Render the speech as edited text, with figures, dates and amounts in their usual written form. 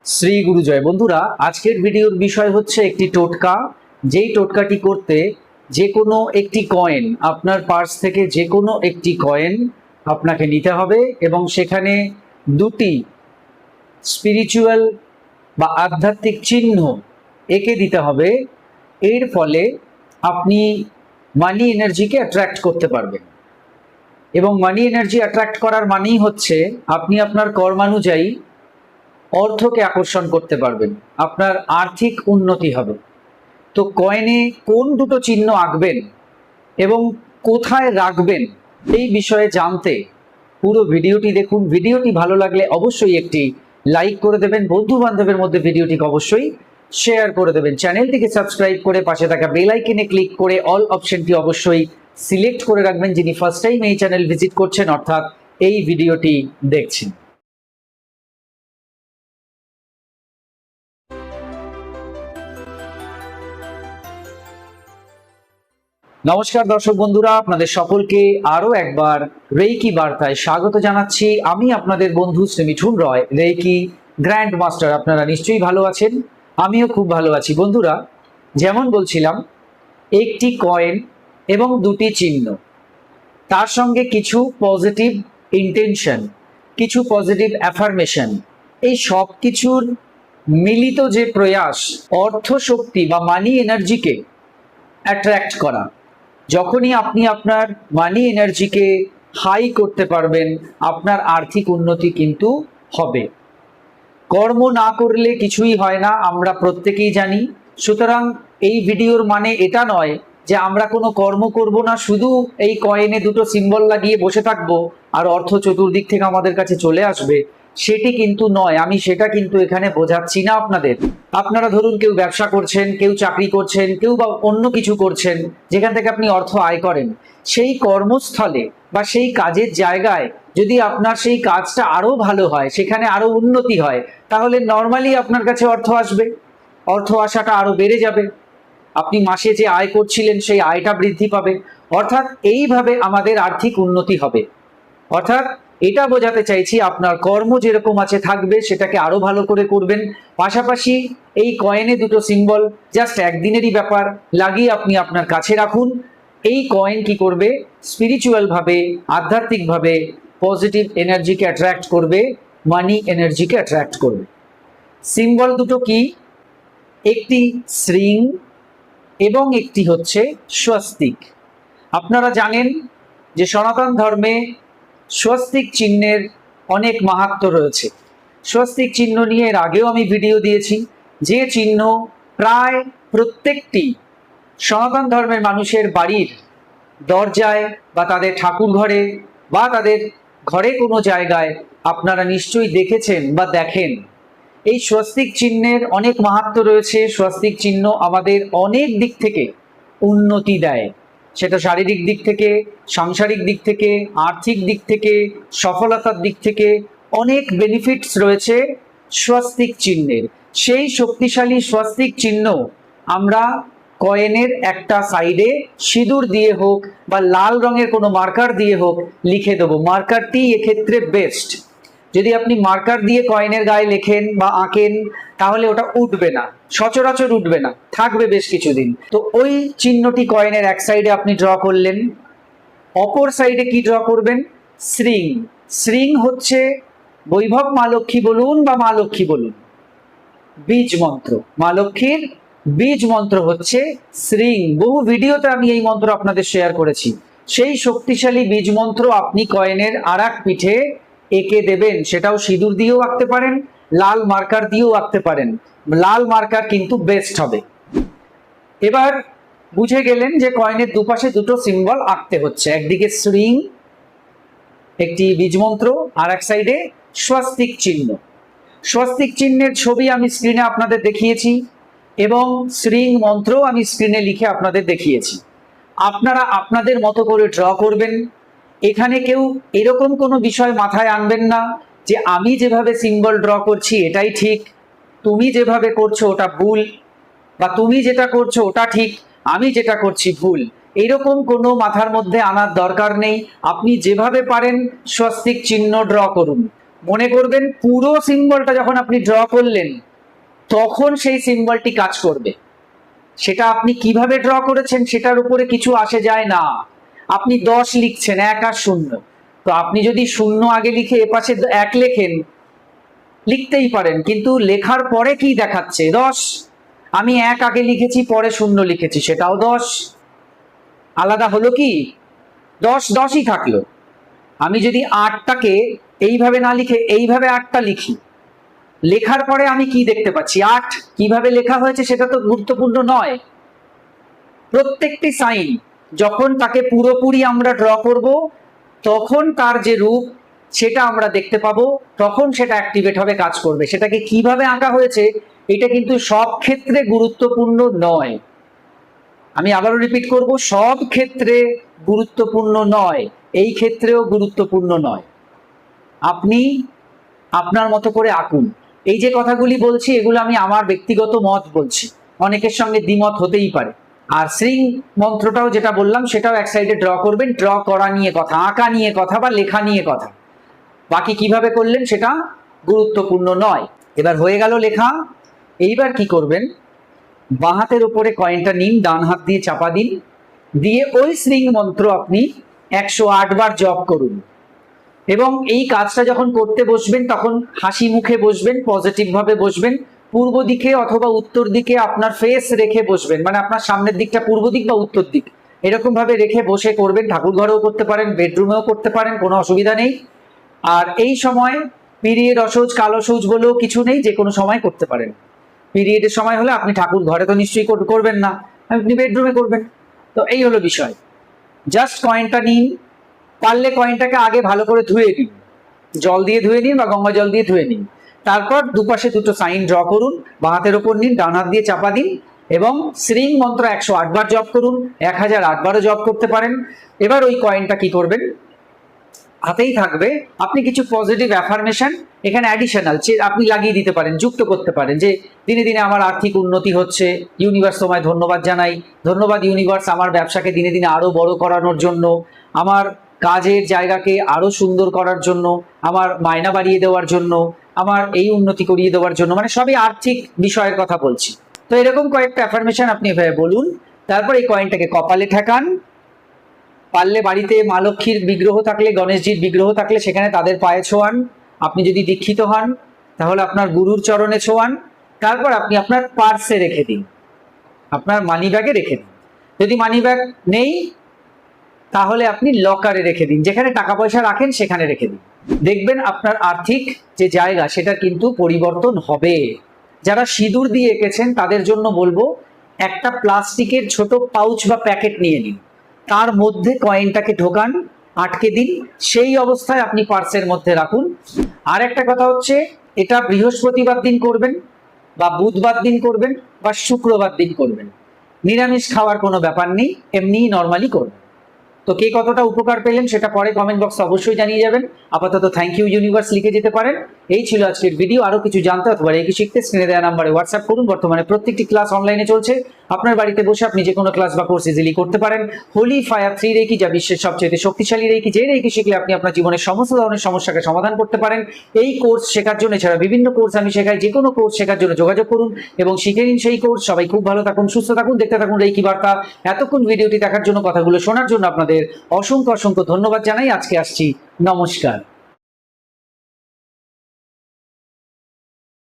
শ্রী গুরু জয়। বন্ধুরা, আজকের ভিডিওর বিষয় হচ্ছে একটি টোটকা। যেই টোটকাটি করতে যে কোনো একটি কয়েন, আপনার পার্স থেকে যে কোনো একটি কয়েন আপনাকে নিতে হবে এবং সেখানে দুটি স্পিরিচুয়াল বা আধ্যাত্মিক চিহ্ন এঁকে দিতে হবে। এর ফলে আপনি মানি এনার্জিকে অ্যাট্রাক্ট করতে পারবেন এবং মানি এনার্জি অ্যাট্রাক্ট করার মানেই হচ্ছে আপনি আপনার কর্মানুযায়ী অর্থকে আকর্ষণ করতে পারবেন, আপনার আর্থিক উন্নতি হবে। তো কয়েনে কোন দুটো চিহ্ন আঁকবেন এবং কোথায় রাখবেন এই বিষয়ে জানতে পুরো ভিডিওটি দেখুন। ভিডিওটি ভালো লাগলে অবশ্যই একটি লাইক করে দেবেন, বন্ধু বান্ধবের মধ্যে ভিডিওটিকে অবশ্যই শেয়ার করে দেবেন। চ্যানেলটিকে সাবস্ক্রাইব করে পাশে থাকা বেল আইকনে ক্লিক করে অল অপশনটি অবশ্যই সিলেক্ট করে রাখবেন, যিনি ফার্স্ট টাইম এই চ্যানেল ভিজিট করছেন অর্থাৎ এই ভিডিওটি দেখছেন। নমস্কার দর্শক বন্ধুরা, আপনাদের সকলকে আরো একবার রেইকি বার্তায় স্বাগত জানাচ্ছি। আমি আপনাদের বন্ধু শ্রী মিঠুন রয়, রেইকি গ্র্যান্ড মাস্টার। আপনারা নিশ্চয়ই ভালো আছেন, আমিও খুব ভালো আছি। বন্ধুরা, যেমন বলছিলাম, একটি কয়েন এবং দুটি চিহ্ন, তার সঙ্গে কিছু পজিটিভ ইন্টেনশন, কিছু পজিটিভ অ্যাফার্মেশন, এই সব কিছুর মিলিত যে প্রয়াস অর্থ শক্তি বা মানি এনার্জিকে অ্যাট্রাক্ট করা। যখনই আপনি আপনার মানি এনার্জিকে হাই করতে পারবেন, আপনার আর্থিক উন্নতি কিন্তু হবে। কর্ম না করলে কিছুই হয় না, আমরা প্রত্যেকেই জানি। সুতরাং এই ভিডিওর মানে এটা নয় যে আমরা কোনো কর্ম করব না, শুধু এই কয়েনে দুটো সিম্বল লাগিয়ে বসে থাকবো আর অর্থ চতুর্দিক থেকে আমাদের কাছে চলে আসবে, সেটি কিন্তু নয়। আমি সেটা কিন্তু এখানে বোঝাচ্ছি না আপনাদের। আপনারা ধরুন কেউ ব্যবসা করছেন, কেউ চাকরি করছেন, কেউ বা অন্য কিছু করছেন যেখান থেকে আপনি অর্থ আয় করেন, সেই কর্মস্থলে বা সেই কাজের জায়গায় যদি আপনার সেই কাজটা আরো ভালো হয়, সেখানে আরো উন্নতি হয়, তাহলে নর্মালি আপনার কাছে অর্থ আসবে, অর্থ আসাটা আরো বেড়ে যাবে। আপনি মাসে যে আয় করছিলেন সেই আয়টা বৃদ্ধি পাবে। অর্থাৎ এইভাবে আমাদের আর্থিক উন্নতি হবে। অর্থাৎ এটা বোঝাতে চাইছি, আপনার কর্ম যেরকম আছে থাকবে, সেটাকে আরো ভালো করে করবেন। পাশাপাশি এই কয়েনে দুটো সিম্বল জাস্ট একদিনেরই ব্যাপার, লাগিয়ে আপনি আপনার কাছে রাখুন। এই কয়েন কি করবে? স্পিরিচুয়াল ভাবে, আধ্যাত্মিক ভাবে পজিটিভ এনার্জিকে অ্যাট্রাক্ট করবে, মানি এনার্জিকে অ্যাট্রাক্ট করবে। সিম্বল দুটো কি? একটি শৃং এবং একটি হচ্ছে স্বস্তিক। আপনারা জানেন যে সনাতন ধর্মে স্বস্তিক চিহ্নের অনেক মাহাত্ম্য রয়েছে। স্বস্তিক চিহ্ন নিয়ে এর আগেও আমি ভিডিও দিয়েছি, যে চিহ্ন প্রায় প্রত্যেকটি সনাতন ধর্মের মানুষের বাড়ির দরজায় বা তাদের ঠাকুর ঘরে বা তাদের ঘরে কোনো জায়গায় আপনারা নিশ্চয়ই দেখেছেন বা দেখেন। এই স্বস্তিক চিহ্নের অনেক মাহাত্ম্য রয়েছে। স্বস্তিক চিহ্ন আমাদের অনেক দিক থেকে উন্নতি দেয়, সেটা শারীরিক দিক থেকে, সাংসারিক দিক থেকে, আর্থিক দিক থেকে, সফলতার দিক থেকে অনেক বেনিফিটস রয়েছে স্বস্তিক চিহ্নের। সেই শক্তিশালী স্বস্তিক চিহ্ন আমরা কয়েনের একটা সাইডে সিঁদুর দিয়ে হোক বা লাল রঙের কোনো মার্কার দিয়ে হোক লিখে দেবো। মার্কারটি এক্ষেত্রে বেস্ট। যদি আপনি মার্কার দিয়ে কয়েনের গায়ে লেখেন বা আঁকেন, তাহলে ওটা উঠবে না, সচরাচর উঠবে না, থাকবে বেশ কিছুদিন। তো ওই চিহ্নটি কয়েনের এক সাইডে আপনি ড্র করলেন, অপর সাইডে কি ড্র করবেন? শৃং। শৃং হচ্ছে বৈভব মা লক্ষ্মী বলুন বা মা লক্ষ্মী বলুন, বীজ মন্ত্র। মা লক্ষ্মীর বীজ মন্ত্র হচ্ছে শৃং। বহু ভিডিওতে আমি এই মন্ত্র আপনাদের শেয়ার করেছি। সেই শক্তিশালী বীজ মন্ত্র আপনি কয়েনের আর এক পিঠে এঁকে দেবেন। সেটাও সিঁদুর দিয়েও আঁকতে পারেন, লাল মার্কার দিয়েও আঁকতে পারেন। লাল মার্কার কিন্তু বেস্ট হবে। এবার বুঝে গেলেন যে কয়েনের দুপাশে দুটো সিম্বল আঁকতে হচ্ছে, একদিকে শৃং একটি বীজ মন্ত্র, আর এক সাইডে স্বস্তিক চিহ্ন। স্বস্তিক চিহ্নের ছবি আমি স্ক্রিনে আপনাদের দেখিয়েছি এবং শৃং মন্ত্র আমি স্ক্রিনে লিখে আপনাদের দেখিয়েছি। আপনারা আপনাদের মতো করে ড্র করবেন। এখানে কেউ এরকম কোনো বিষয় মাথায় আনবেন না যে আমি যেভাবে সিম্বল ড্র করছি এটাই ঠিক, তুমি যেভাবে করছো ওটা ভুল, বা তুমি যেটা করছো ওটা ঠিক, আমি যেটা করছি ভুল। এইরকম কোনো মাথার মধ্যে আনার দরকার নেই। আপনি যেভাবে পারেন স্বস্তিক চিহ্ন ড্র করুন। মনে করবেন পুরো সিম্বলটা যখন আপনি ড্র করলেন তখন সেই সিম্বলটি কাজ করবে। সেটা আপনি কিভাবে ড্র করেছেন সেটার উপরে কিছু আসে যায় না। আপনি 10 লিখছেন, 1 আর 0, তো আপনি যদি 0 আগে লিখে এপাশে 1 লেখেন, লিখতেই পারেন, কিন্তু লেখার পরে কি দেখাচ্ছে? 10। আমি 1 আগে লিখেছি, পরে 0 লিখেছি, সেটাও 10। আলাদা হলো কি? 10 10ই থাকলো। আমি যদি 8টাকে এইভাবে না লিখে এইভাবে 8টা লিখি, লেখার পরে আমি কি দেখতে পাচ্ছি? 8। কিভাবে লেখা হয়েছে সেটা তো গুরুত্বপূর্ণ নয়। প্রত্যেকটি সাইন যখন তাকে পুরোপুরি আমরা ড্র করব, তখন তার যে রূপ সেটা আমরা দেখতে পাবো, তখন সেটা অ্যাক্টিভেট হবে, কাজ করবে। সেটাকে কিভাবে আঁকা হয়েছে এটা কিন্তু সব ক্ষেত্রে গুরুত্বপূর্ণ নয়। আমি আবারও রিপিট করব, সব ক্ষেত্রে গুরুত্বপূর্ণ নয়, এই ক্ষেত্রেও গুরুত্বপূর্ণ নয়। আপনি আপনার মতো করে আঁকুন। এই যে কথাগুলি বলছি এগুলো আমি আমার ব্যক্তিগত মত বলছি, অনেকের সঙ্গে দ্বিমত হতেই পারে। আর শ্রী মন্ত্রটাও যেটা বললাম সেটাও এক সাইডে ড্র করবেন। ড্র করা নিয়ে কথা, আঁকা নিয়ে কথা বা লেখা নিয়ে কথা, বাকি কিভাবে করলেন সেটা গুরুত্বপূর্ণ নয়। এবার হয়ে গেল লেখা। এইবার কি করবেন? বাঁ হাতের উপরে কয়েনটা নিন, ডান হাত দিয়ে চাপা দিন, দিয়ে ওই শ্রী মন্ত্র আপনি 108 বার জপ করুন। এবং এই কাজটা যখন করতে বসবেন তখন হাসি মুখে বসবেন, পজিটিভ ভাবে বসবেন। পূর্ব দিকে অথবা উত্তর দিকে আপনার ফেস রেখে বসবেন, মানে আপনার সামনের দিকটা পূর্ব দিক বা উত্তর দিক, এরকম ভাবে রেখে বসে করবেন। ঠাকুর ঘরেও করতে পারেন, বেডরুমেও করতে পারেন, কোনো অসুবিধা নেই। আর এই সময় পিরিয়ড অসৌচ কালো সৌচ বলেও কিছু নেই, যে কোনো সময় করতে পারেন। পিরিয়ডের সময় হলে আপনি ঠাকুর ঘরে তো নিশ্চয়ই করবেন না, আপনি বেডরুমে করবেন। তো এই হলো বিষয়। জাস্ট কয়েনটা নিন, পারলে কয়েনটাকে আগে ভালো করে ধুয়ে নিন, জল দিয়ে ধুয়ে নিন বা গঙ্গা জল দিয়ে ধুয়ে নিন। তারপর দুপাশে দুটো সাইন ড্র করুন, বাঁ হাতের ওপর নিন, ডান হাত দিয়ে চাপা দিন এবং শ্রী মন্ত্র 108 বার জপ করুন, 1008 বারও জপ করতে পারেন। এবার ওই কয়েনটা কি করবেন? হাতেই থাকবে। আপনি কিছু পজিটিভ অ্যাফার্মেশন এখানে অ্যাডিশনাল আপনি লাগিয়ে দিতে পারেন, যুক্ত করতে পারেন, যে দিনে দিনে আমার আর্থিক উন্নতি হচ্ছে, ইউনিভার্স তোমায় ধন্যবাদ জানাই, ধন্যবাদ ইউনিভার্স আমার ব্যবসাকে দিনে দিনে আরো বড় করানোর জন্য, আমার কাজের জায়গাকে আরো সুন্দর করার জন্য, আমার মায়না বাড়িয়ে দেওয়ার জন্য, আমার এই উন্নতি করিয়ে দেওয়ার জন্য, মানে সবই আর্থিক বিষয়ের কথা বলছি। তো এরকম কয়েকটা অ্যাফার্মেশন আপনি এভাবে বলুন। তারপর এই কয়েনটাকে কপালে ঠেকান। পারলে বাড়িতে মা লক্ষ্মীর বিগ্রহ থাকলে, গণেশজির বিগ্রহ থাকলে সেখানে তাদের পায়ে ছোঁয়ান। আপনি যদি দীক্ষিত হন তাহলে আপনার গুরুর চরণে ছোঁয়ান। তারপর আপনি আপনার পার্সে রেখে দিন, আপনার মানি ব্যাগে রেখে দিন। যদি মানি ব্যাগ নেই তাহলে আপনি লকারে রেখে দিন, যেখানে টাকা পয়সা রাখেন সেখানে রেখে দিন। দেখবেন আপনার আর্থিক যে জায়গা সেটা কিন্তু পরিবর্তন হবে। যারা সিঁদুর দিয়ে এঁকেছেন তাদের জন্য বলবো, একটা প্লাস্টিকের ছোট পাউচ বা প্যাকেট নিয়ে নিন, তার মধ্যে কয়েনটাকে ঢোকান, আটকে দিন, সেই অবস্থায় আপনি পার্সের মধ্যে রাখুন। আর একটা কথা হচ্ছে, এটা বৃহস্পতিবার দিন করবেন বা বুধবার দিন করবেন বা শুক্রবার দিন করবেন। নিরামিষ খাওয়ার কোনো ব্যাপার নেই, এমনিই নর্মালি করবেন। তো কে কতটা উপকার পেলেন সেটা পরে কমেন্ট বক্সে অবশ্যই জানিয়ে যাবেন। আপাতত থ্যাংক ইউ ইউনিভার্স লিখে যেতে পারেন। এই ছিল আজকের ভিডিও। আরো কিছু জানতে অথবা রেকি শিখতে স্ক্রিনে দেওয়া নাম্বারে হোয়াটসঅ্যাপ করুন। বর্তমানে প্রত্যেকটি ক্লাস অনলাইনে চলছে, আপনার বাড়িতে বসে আপনি যে কোনো ক্লাস বা কোর্স ইজিলি করতে পারেন। হোলি ফায়ার 3 রেকি, যা বিশ্বের সবচেয়ে শক্তিশালী রেকি, যে রেকি শিখলে আপনি আপনার জীবনের সমস্ত ধরনের সমস্যাকে সমাধান করতে পারেন। এই কোর্স শেখার জন্য, এছাড়া বিভিন্ন কোর্স আমি শেখাই, যে কোনো কোর্স শেখার জন্য যোগাযোগ করুন এবং শিখে নিন সেই কোর্স। সবাই খুব ভালো থাকুন, সুস্থ থাকুন, দেখতে থাকুন রেকি বার্তা। এতক্ষণ ভিডিওটি দেখার জন্য, কথাগুলো শোনার জন্য আপনাদের অসংখ্য অসংখ্য ধন্যবাদ জানাই। আজকে আসছি, নমস্কার।